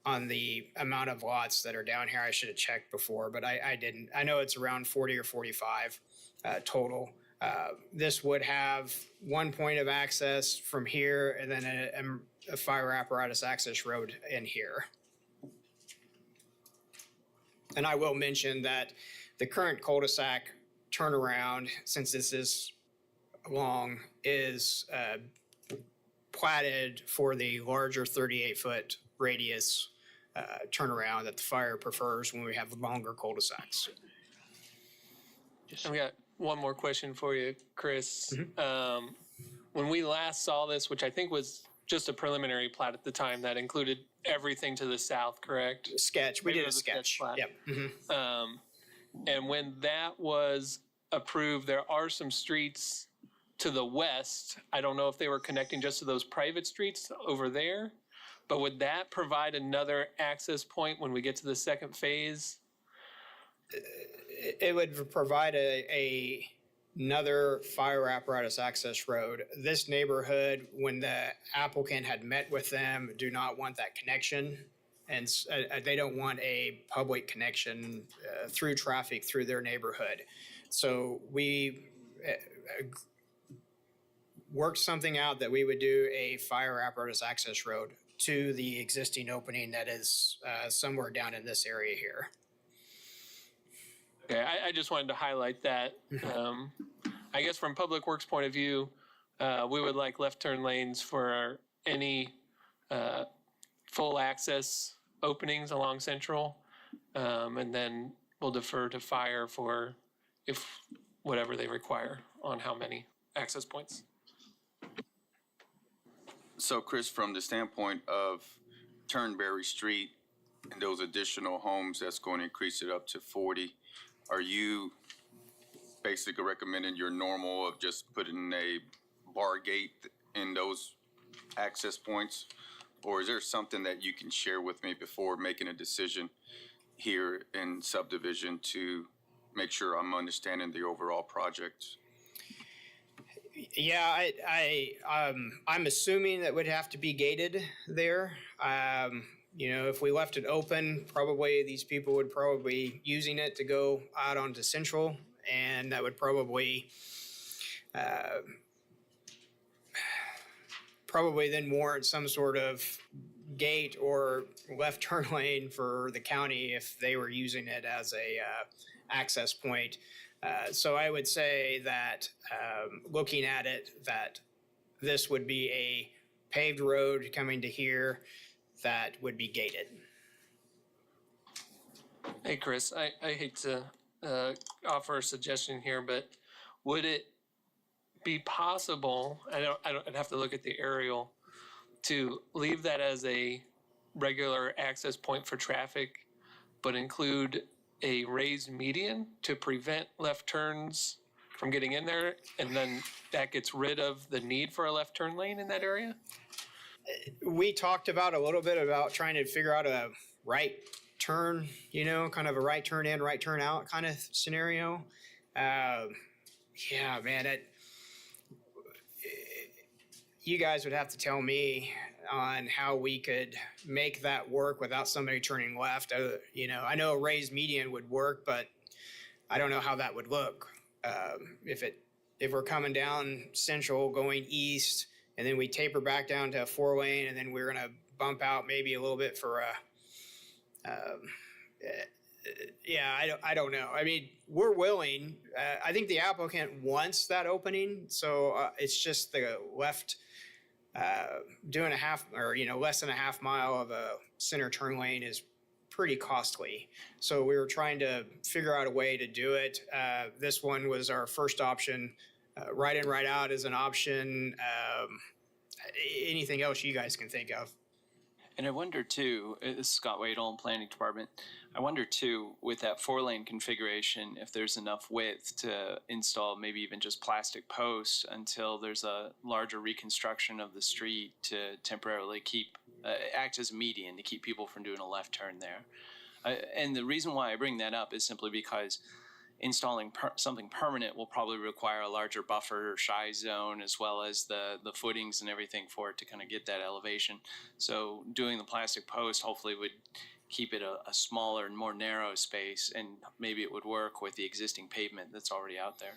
on the amount of lots that are down here. I should have checked before, but I didn't. I know it's around 40 or 45 total. This would have one point of access from here and then a fire apparatus access road in here. And I will mention that the current cul-de-sac turnaround, since this is long, is platted for the larger 38-foot radius turnaround that the fire prefers when we have longer cul-de-sacs. I've got one more question for you, Chris. Mm-hmm. When we last saw this, which I think was just a preliminary plat at the time, that included everything to the south, correct? Sketch. We did a sketch. Yep. Mm-hmm. And when that was approved, there are some streets to the west. I don't know if they were connecting just to those private streets over there, but would that provide another access point when we get to the second phase? It would provide another fire apparatus access road. This neighborhood, when the applicant had met with them, do not want that connection. And they don't want a public connection through traffic through their neighborhood. So we worked something out that we would do a fire apparatus access road to the existing opening that is somewhere down in this area here. Okay, I just wanted to highlight that. I guess from Public Works point of view, we would like left turn lanes for any full access openings along Central. And then we'll defer to fire for whatever they require on how many access points. So Chris, from the standpoint of Turnberry Street and those additional homes, that's going to increase it up to 40. Are you basically recommending your normal of just putting a bar gate in those access points? Or is there something that you can share with me before making a decision here in Subdivision to make sure I'm understanding the overall project? Yeah, I'm assuming that would have to be gated there. If we left it open, probably these people would probably be using it to go out onto Central, and that would probably then warrant some sort of gate or left turn lane for the county if they were using it as a access point. So I would say that looking at it, that this would be a paved road coming to here that would be gated. Hey, Chris, I hate to offer a suggestion here, but would it be possible, I'd have to look at the aerial, to leave that as a regular access point for traffic, but include a raised median to prevent left turns from getting in there, and then that gets rid of the need for a left turn lane in that area? We talked about a little bit about trying to figure out a right turn, kind of a right turn in, right turn out kind of scenario. Yeah, man, you guys would have to tell me on how we could make that work without somebody turning left. I know a raised median would work, but I don't know how that would look. If we're coming down Central going east, and then we taper back down to a 4-lane, and then we're gonna bump out maybe a little bit for I don't know. I mean, we're willing. I think the applicant wants that opening, so it's just the left doing less than a half mile of a center turn lane is pretty costly. So we were trying to figure out a way to do it. This one was our first option. Right in, right out is an option. Anything else you guys can think of? And I wonder too, this is Scott Wadle, Planning Department. I wonder too, with that 4-lane configuration, if there's enough width to install maybe even just plastic posts until there's a larger reconstruction of the street to temporarily act as a median to keep people from doing a left turn there. And the reason why I bring that up is simply because installing something permanent will probably require a larger buffer or shy zone, as well as the footings and everything for it to kind of get that elevation. So doing the plastic post hopefully would keep it a smaller and more narrow space, and maybe it would work with the existing pavement that's already out there.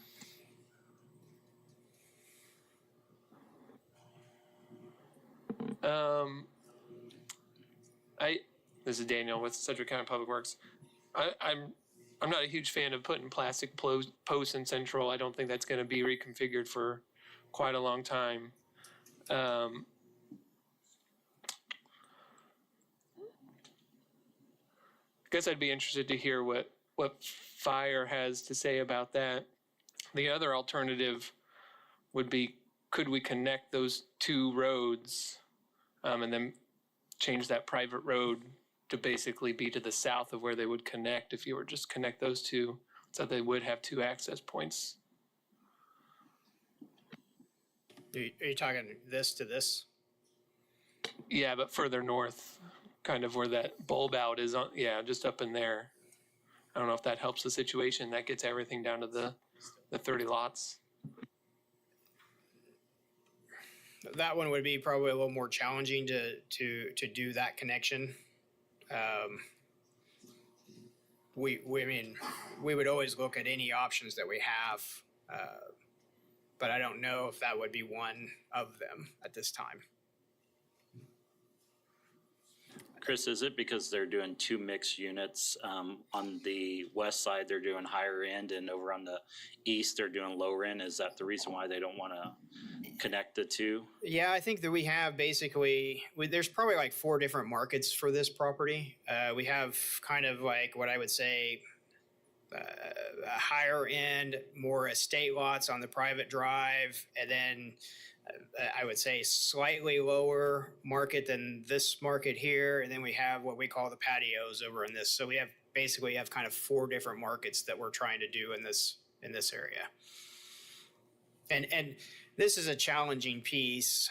This is Daniel with Sedgwick County Public Works. I'm not a huge fan of putting plastic posts in Central. I don't think that's going to be reconfigured for quite a long time. I guess I'd be interested to hear what Fire has to say about that. The other alternative would be, could we connect those two roads and then change that private road to basically be to the south of where they would connect if you were just connect those two, so they would have two access points? Are you talking this to this? Yeah, but further north, kind of where that bulb out is on. Yeah, just up in there. I don't know if that helps the situation. That gets everything down to the 30 lots. That one would be probably a little more challenging to do that connection. We would always look at any options that we have, but I don't know if that would be one of them at this time. Chris, is it because they're doing two mixed units? On the west side, they're doing higher end, and over on the east, they're doing lower end. Is that the reason why they don't want to connect the two? Yeah, I think that we have there's probably like 4 different markets for this property. We have kind of like what I would say a higher end, more estate lots on the private drive, and then I would say slightly lower market than this market here. And then we have what we call the patios over in this. So we have kind of 4 different markets that we're trying to do in this area. And this is a challenging piece.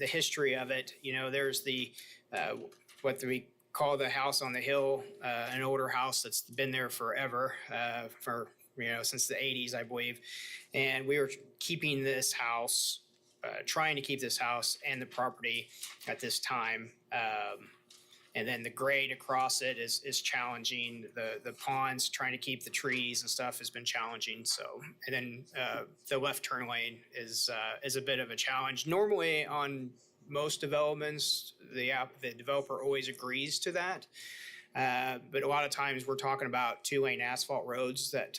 The history of it, there's what we call the house on the hill, an older house that's been there forever, since the 80s, I believe. And we were keeping this house, trying to keep this house and the property at this time. And then the grade across it is challenging. The ponds, trying to keep the trees and stuff, has been challenging. So, and then the left turn lane is a bit of a challenge. Normally on most developments, the developer always agrees to that. But a lot of times we're talking about 2-lane asphalt roads that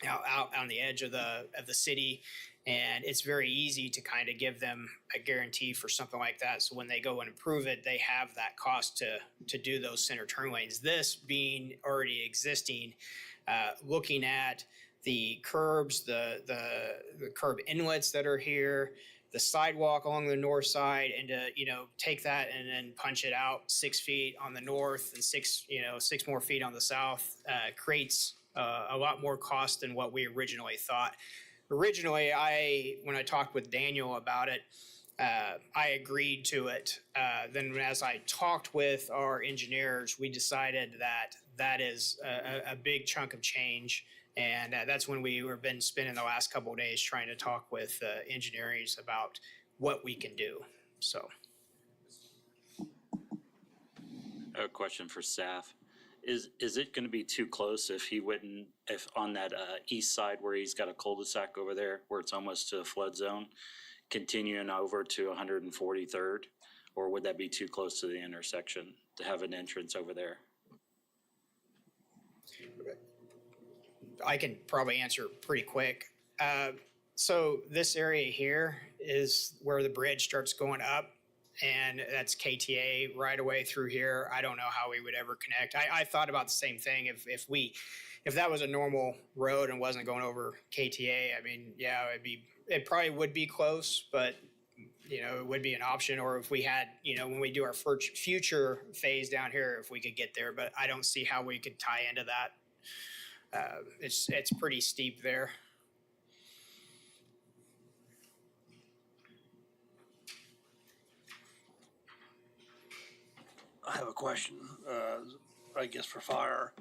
out on the edge of the city. And it's very easy to kind of give them a guarantee for something like that. So when they go and approve it, they have that cost to do those center turn lanes. This being already existing, looking at the curbs, the curb inlets that are here, the sidewalk along the north side, and to take that and then punch it out 6 feet on the north and 6 more feet on the south creates a lot more cost than what we originally thought. Originally, when I talked with Daniel about it, I agreed to it. Then as I talked with our engineers, we decided that that is a big chunk of change. And that's when we were been spending the last couple of days trying to talk with engineering about what we can do. So. A question for staff. Is it going to be too close if on that east side where he's got a cul-de-sac over there where it's almost to a flood zone, continuing over to 143rd? Or would that be too close to the intersection to have an entrance over there? I can probably answer pretty quick. So this area here is where the bridge starts going up, and that's KTA right away through here. I don't know how we would ever connect. I thought about the same thing. If that was a normal road and wasn't going over KTA, I mean, yeah, it probably would be close, but it would be an option. Or if we had, when we do our future phase down here, if we could get there, but I don't see how we could tie into that. It's pretty steep there. I have a question, I guess for fire,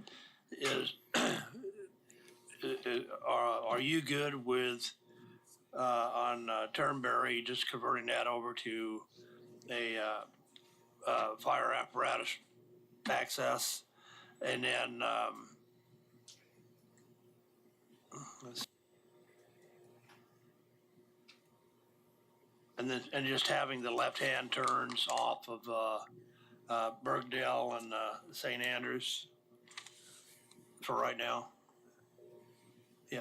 are you good with, on Turnberry, just converting that over to a fire apparatus access, and then, and just having the left-hand turns off of, Bergdale and St. Andrews for right now? Yeah.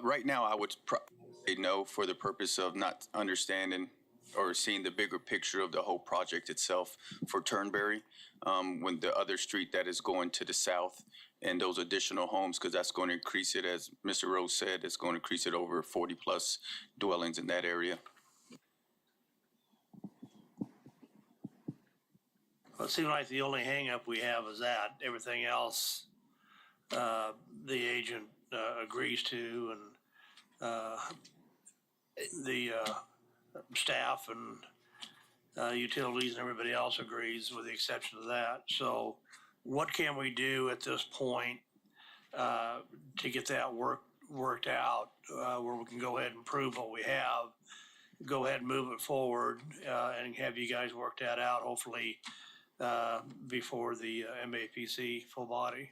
Right now, I would say no for the purpose of not understanding or seeing the bigger picture of the whole project itself for Turnberry. When the other street that is going to the south and those additional homes, because that's going to increase it, as Mr. Rose said, it's going to increase it over 40 plus dwellings in that area. Well, it seems like the only hangup we have is that. Everything else, the agent agrees to, and the staff and utilities and everybody else agrees, with the exception of that. So what can we do at this point to get that worked out, where we can go ahead and prove what we have, go ahead and move it forward, and have you guys work that out, hopefully, before the MAPC full body?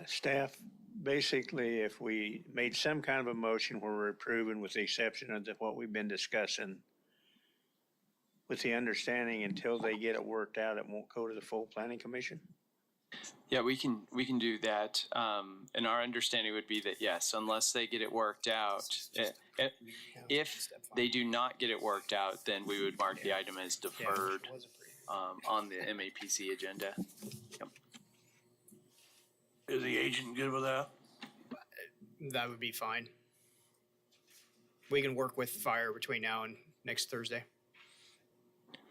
Staff, basically, if we made some kind of a motion where we're approving with the exception of what we've been discussing, with the understanding until they get it worked out, it won't go to the full planning commission? Yeah, we can do that. And our understanding would be that yes, unless they get it worked out, if they do not get it worked out, then we would mark the item as deferred on the MAPC agenda. Yep. Is the agent good with that? That would be fine. We can work with fire between now and next Thursday.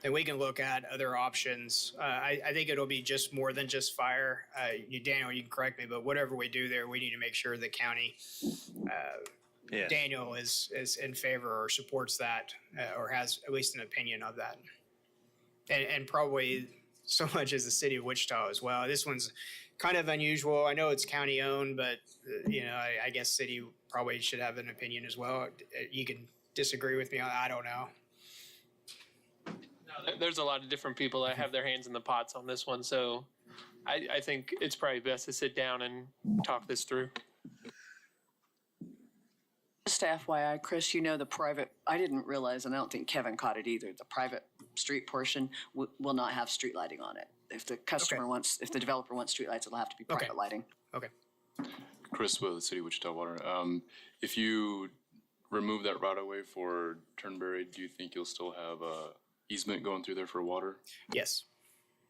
And we can look at other options. I think it'll be just more than just fire. Daniel, you can correct me, but whatever we do there, we need to make sure the county, Daniel is in favor or supports that, or has at least an opinion of that. And probably so much as the city of Wichita as well. This one's kind of unusual. I know it's county owned, but I guess city probably should have an opinion as well. You can disagree with me on that. I don't know. There's a lot of different people that have their hands in the pots on this one, so I think it's probably best to sit down and talk this through. Just FYI, Chris, the private, I didn't realize, and I don't think Kevin caught it either, the private street portion will not have street lighting on it. If the customer wants, if the developer wants street lights, it'll have to be private lighting. Okay. Chris with the City of Wichita Water. If you remove that right of way for Turnberry, do you think you'll still have easement going through there for water? Yes.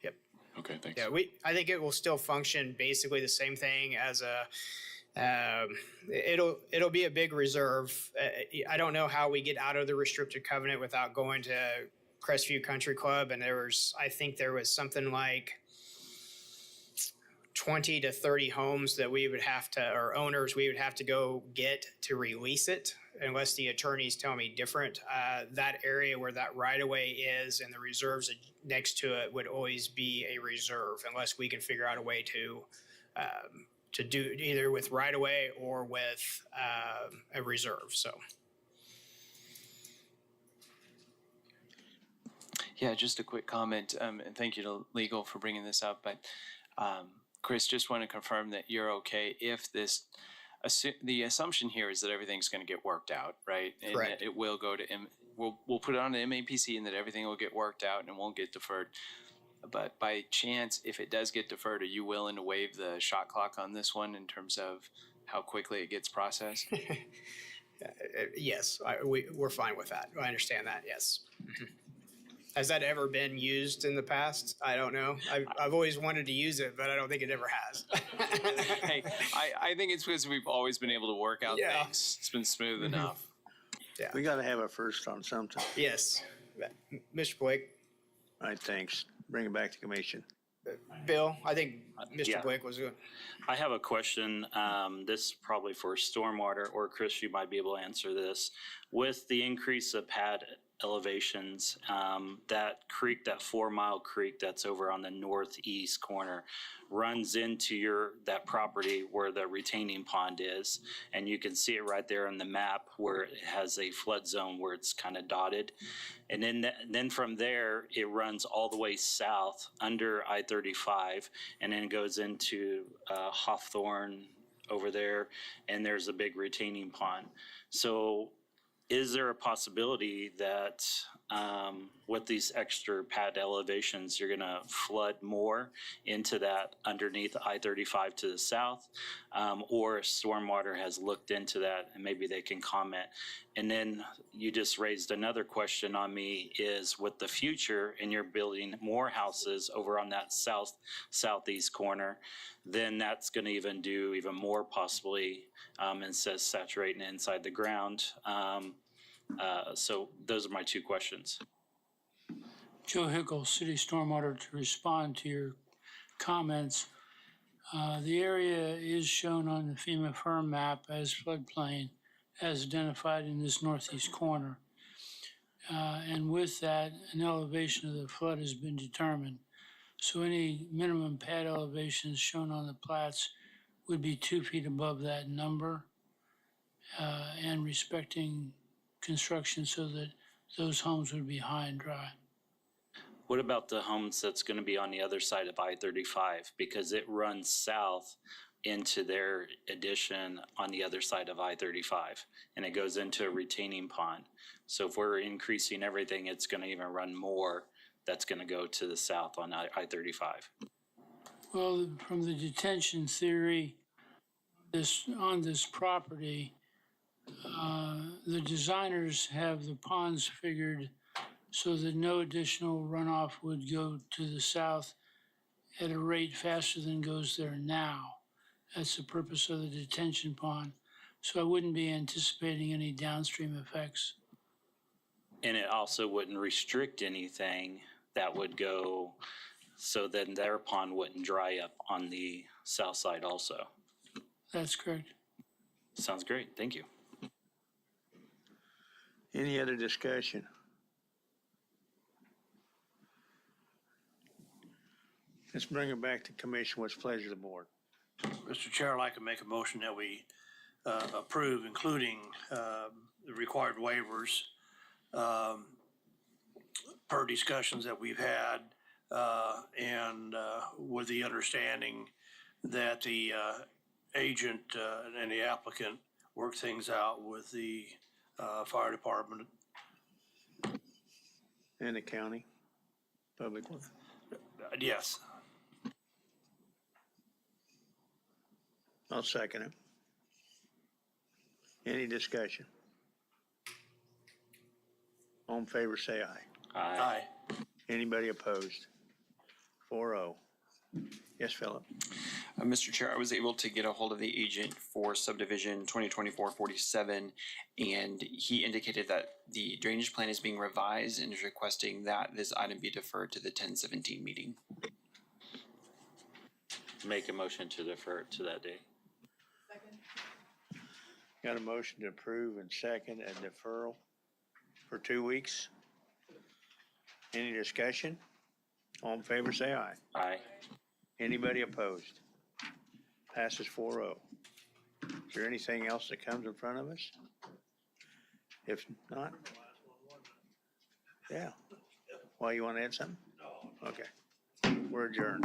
Yep. Okay, thanks. Yeah, I think it will still function basically the same thing as it'll be a big reserve. I don't know how we get out of the restricted covenant without going to Crestview Country Club, and I think there was something like 20 to 30 homes that we would have to, or owners, we would have to go get to release it, unless the attorneys tell me different. That area where that right-of-way is and the reserves next to it would always be a reserve, unless we can figure out a way to do either with right-of-way or with a reserve, so. Yeah, just a quick comment, and thank you to legal for bringing this up, but Chris, just want to confirm that you're okay if this, the assumption here is that everything's going to get worked out, right? And Correct. that it will go to, we'll put it on the MAPC and that everything will get worked out and won't get deferred. But by chance, if it does get deferred, are you willing to waive the shot clock on this one in terms of how quickly it gets processed? Yes, we're fine with that. I understand that, yes. Has that ever been used in the past? I don't know. I've always wanted to use it, but I don't think it ever has. Hey, I think it's because we've always been able to work out Yeah. things. It's been smooth enough. Yeah. We gotta have a first on something. Yes. Mr. Blake, All right, thanks. Bring it back to commission. Bill, I think Mr. Yeah. Blake was good. I have a question. This is probably for stormwater, or Chris, you might be able to answer this. With the increase of pad elevations, that creek, that 4 Mile Creek that's over on the northeast corner, runs into that property where the retaining pond is, and you can see it right there on the map where it has a flood zone where it's kind of dotted. And then from there, it runs all the way south under I-35, and then goes into Hawthorne over there, and there's a big retaining pond. So is there a possibility that with these extra pad elevations, you're going to flood more into that underneath I-35 to the south, or stormwater has looked into that and maybe they can comment? And then you just raised another question on me, is with the future and you're building more houses over on that southeast corner, then that's going to even do even more possibly, and says saturating inside the ground. So those are my two questions. Joe Hickle, City Stormwater, to respond to your comments. The area is shown on the FEMA firm map as floodplain, as identified in this northeast corner. And with that, an elevation of the flood has been determined. So any minimum pad elevations shown on the plats would be 2 feet above that number, and respecting construction so that those homes would be high and dry. What about the homes that's going to be on the other side of I-35? Because it runs south into their addition on the other side of I-35, and it goes into a retaining pond. So if we're increasing everything, it's going to even run more. That's going to go to the south on I-35. Well, from the detention theory, on this property, the designers have the ponds figured so that no additional runoff would go to the south at a rate faster than goes there now. That's the purpose of the detention pond. So I wouldn't be anticipating any downstream effects. And it also wouldn't restrict anything that would go, so then their pond wouldn't dry up on the south side also. That's correct. Sounds great. Thank you. Any other discussion? Let's bring it back to commission. What's the pleasure of the board? Mr. Chair, I'd like to make a motion that we approve, including the required waivers per discussions that we've had, and with the understanding that the agent and the applicant work things out with the fire department. And the county, public works. Yes. I'll second it. Any discussion? All in favor, say aye. Aye. Anybody opposed? 4-0. Yes, Philip. Mr. Chair, I was able to get a hold of the agent for subdivision 2024-47, and he indicated that the drainage plan is being revised and is requesting that this item be deferred to the 10/17 meeting. make a motion to defer it to that day. Got a motion to approve and second a deferral for 2 weeks. Any discussion? All in favor, say aye. Aye. Anybody opposed? Passes 4-0. Is there anything else that comes in front of us? If not? Yeah. Why, you want to add something? No. Okay. We're adjourned.